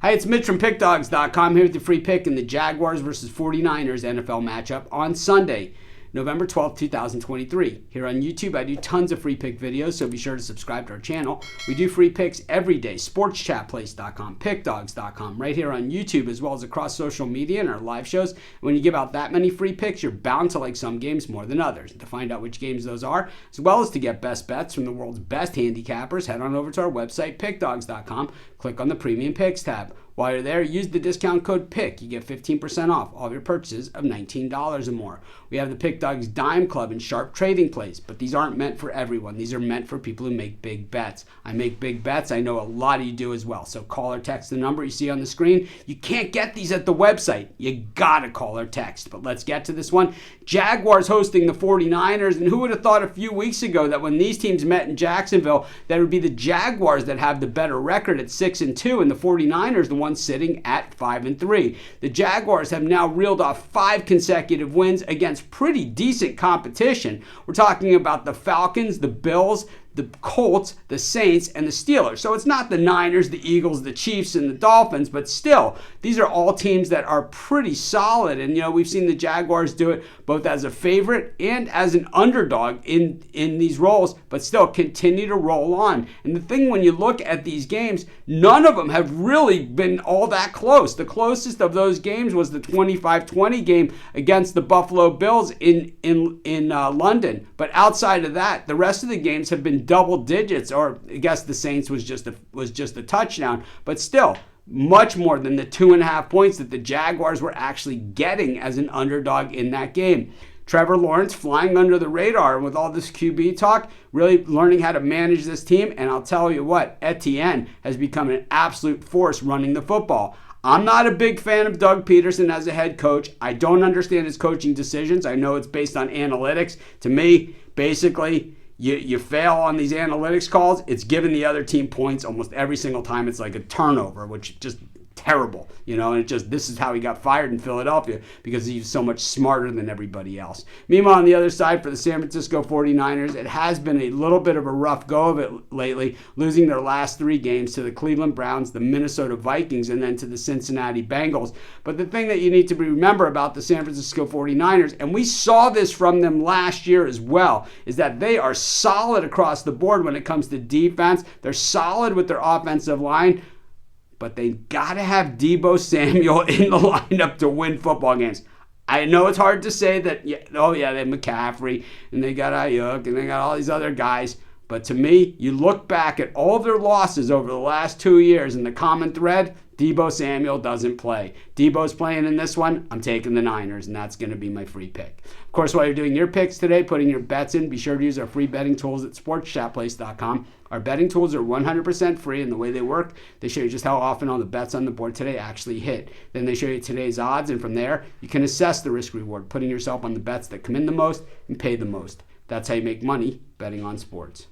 Hi, it's Mitch from Pickdawgz.com here with the free pick in the Jaguars versus 49ers NFL matchup on Sunday, November 12th, 2023. Here on YouTube, I do tons of free pick videos, so be sure to subscribe to our channel. We do free picks every day, sportschatplace.com, pickdawgz.com, right here on YouTube, as well as across social media and our live shows. When you give out that many free picks, you're bound to like some games more than others. To find out which games those are, as well as to get best bets from the world's best handicappers, head on over to our website, pickdawgz.com, click on the Premium Picks tab. While you're there, use the discount code PICK. You get 15% off all of your purchases of $19 or more. We have the Pickdawgz Dime Club and Sharp Trading Plays, but these aren't meant for everyone. These are meant for people who make big bets. I make big bets. I know a lot of you do as well. So call or text the number you see on the screen. You can't get these at the website. You gotta call or text. But let's get to this one. Jaguars hosting the 49ers, and who would have thought a few weeks ago that when these teams met in Jacksonville, that it would be the Jaguars that have the better record at 6-2, and the 49ers the ones sitting at 5-3. The Jaguars have now reeled off 5 consecutive wins against pretty decent competition. We're talking about the Falcons, the Bills, the Colts, the Saints, and the Steelers. So it's not the Niners, the Eagles, the Chiefs, and the Dolphins, but still, these are all teams that are pretty solid. And, we've seen the Jaguars do it both as a favorite and as an underdog in these roles, but still continue to roll on. And the thing, when you look at these games, none of them have really been all that close. The closest of those games was the 25-20 game against the Buffalo Bills in London. But outside of that, the rest of the games have been double digits, or I guess the Saints was just a touchdown, but still much more than the 2.5 points that the Jaguars were actually getting as an underdog in that game. Trevor Lawrence flying under the radar with all this QB talk, really learning how to manage this team, and I'll tell you what, Etienne has become an absolute force running the football. I'm not a big fan of Doug Peterson as a head coach. I don't understand his coaching decisions. I know it's based on analytics. To me, basically, you fail on these analytics calls, it's giving the other team points almost every single time. It's like a turnover, which just terrible, and this is how he got fired in Philadelphia, because he's so much smarter than everybody else. Meanwhile, on the other side, for the San Francisco 49ers, it has been a little bit of a rough go of it lately, losing their last 3 games to the Cleveland Browns, the Minnesota Vikings, and then to the Cincinnati Bengals. But the thing that you need to remember about the San Francisco 49ers, and we saw this from them last year as well, is that they are solid across the board when it comes to defense. They're solid with their offensive line, but they got to have Deebo Samuel in the lineup to win football games. I know it's hard to say that, they have McCaffrey, and they got Ayuk, and they got all these other guys. But to me, you look back at all of their losses over the last 2 years, and the common thread, Deebo Samuel doesn't play. Deebo's playing in this one. I'm taking the Niners, and that's going to be my free pick. Of course, while you're doing your picks today, putting your bets in, be sure to use our free betting tools at sportschatplace.com. Our betting tools are 100% free, and the way they work, they show you just how often all the bets on the board today actually hit. Then they show you today's odds, and from there, you can assess the risk-reward, putting yourself on the bets that come in the most and pay the most. That's how you make money betting on sports.